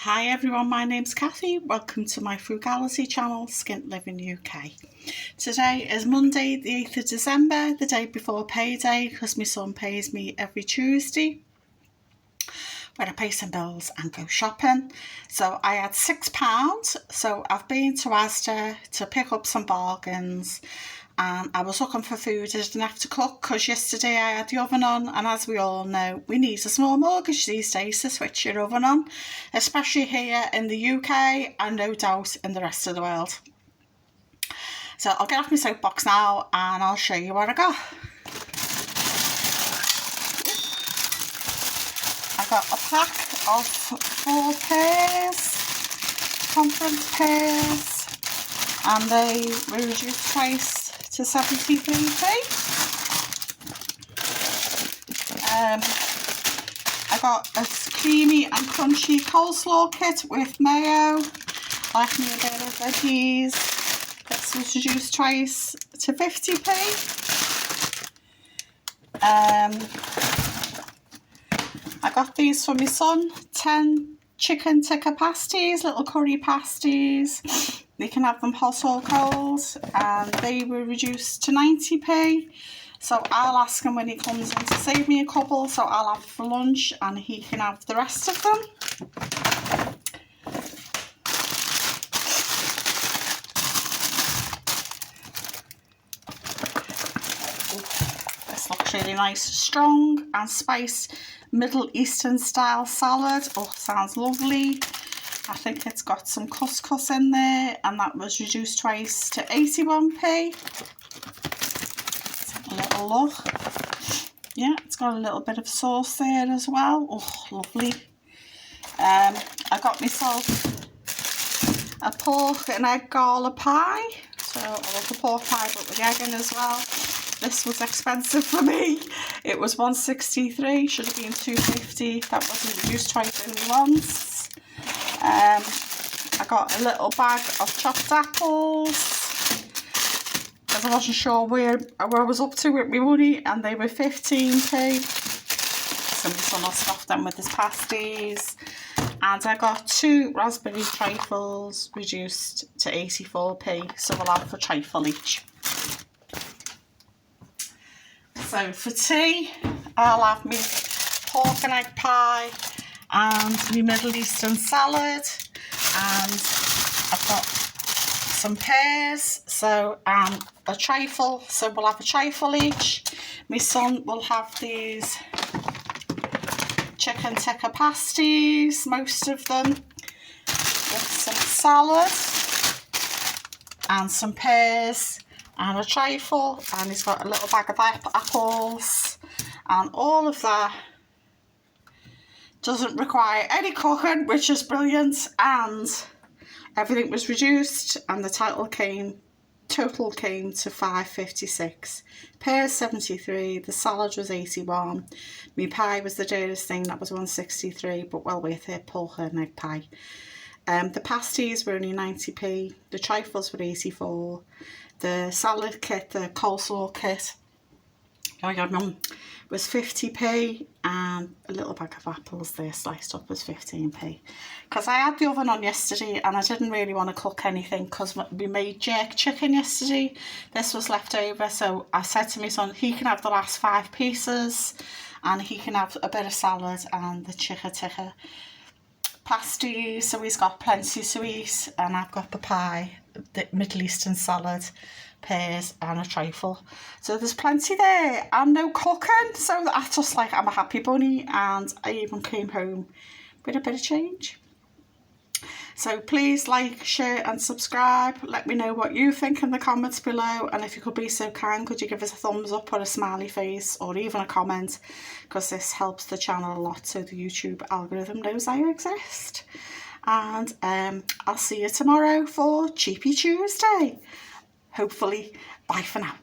Hi everyone, my name's Kathy. Welcome to my frugality channel, Skint Living UK. Today is Monday the 8th of December, the day before payday, because my son pays me every Tuesday when I pay some bills and go shopping. So I had £6, so I've been to Asda to pick up some bargains. And I was looking for food I didn't have to cook because yesterday I had the oven on, and as we all know, we need a small mortgage these days to switch your oven on, especially here in the UK and no doubt in the rest of the world. So I'll get off my soapbox now and I'll show you what I got. I got a pack of 4 pears, conference pears, and they were reduced price to 73p. I got a creamy and crunchy coleslaw kit with mayo, like me a bit of veggies. This was reduced twice to 50p. I got these for my son, 10 chicken tikka pasties, little curry pasties. You can have them hot or cold, and they were reduced to 90p. So I'll ask him when he comes in to save me a couple, so I'll have for lunch and he can have the rest of them. This looks really nice, strong and spiced Middle Eastern style salad. Oh, sounds lovely. I think it's got some couscous in there, and that was reduced twice to 81p. Let's have a little look. Yeah, it's got a little bit of sauce there as well. Oh, lovely. I got myself a pork and egg gala pie. So I love the pork pie, but with the egg in as well. This was expensive for me. It was £1.63, should have been £2.50. That wasn't reduced twice, only once. I got a little bag of chopped apples, because I wasn't sure where I was up to with my money, and they were 15p. So my son will stuff them with his pasties. And I got 2 raspberry trifles reduced to 84p, so we'll have a trifle each. So for tea, I'll have my pork and egg pie and my Middle Eastern salad, and I've got some pears, so a trifle, so we'll have a trifle each. My son will have these chicken tikka pasties, most of them, with some salad and some pears and a trifle, and he's got a little bag of apples, and all of that doesn't require any cooking, which is brilliant. And everything was reduced, and the total came to £5.56. Pears 73, the salad was 81, my pie was the dearest thing, that was £1.63, but well worth it, pork and egg pie. The pasties were only 90p, the trifles were 84, the salad kit, the coleslaw kit, oh my god, mum, was 50p, and a little bag of apples there sliced up was 15p. Because I had the oven on yesterday and I didn't really want to cook anything, because we made jerk chicken yesterday. This was left over, so I said to my son he can have the last 5 pieces and he can have a bit of salad and the chicken tikka pasties, so he's got plenty to eat, and I've got the pie, the Middle Eastern salad, pears and a trifle, so there's plenty there and no cooking, so I just like, I'm a happy bunny, and I even came home with a bit of change. So please like, share and subscribe. Let me know what you think in the comments below, and if you could be so kind, could you give us a thumbs up or a smiley face or even a comment, because this helps the channel a lot, so the YouTube algorithm knows I exist. And I'll see you tomorrow for Cheapy Tuesday. Hopefully. Bye for now.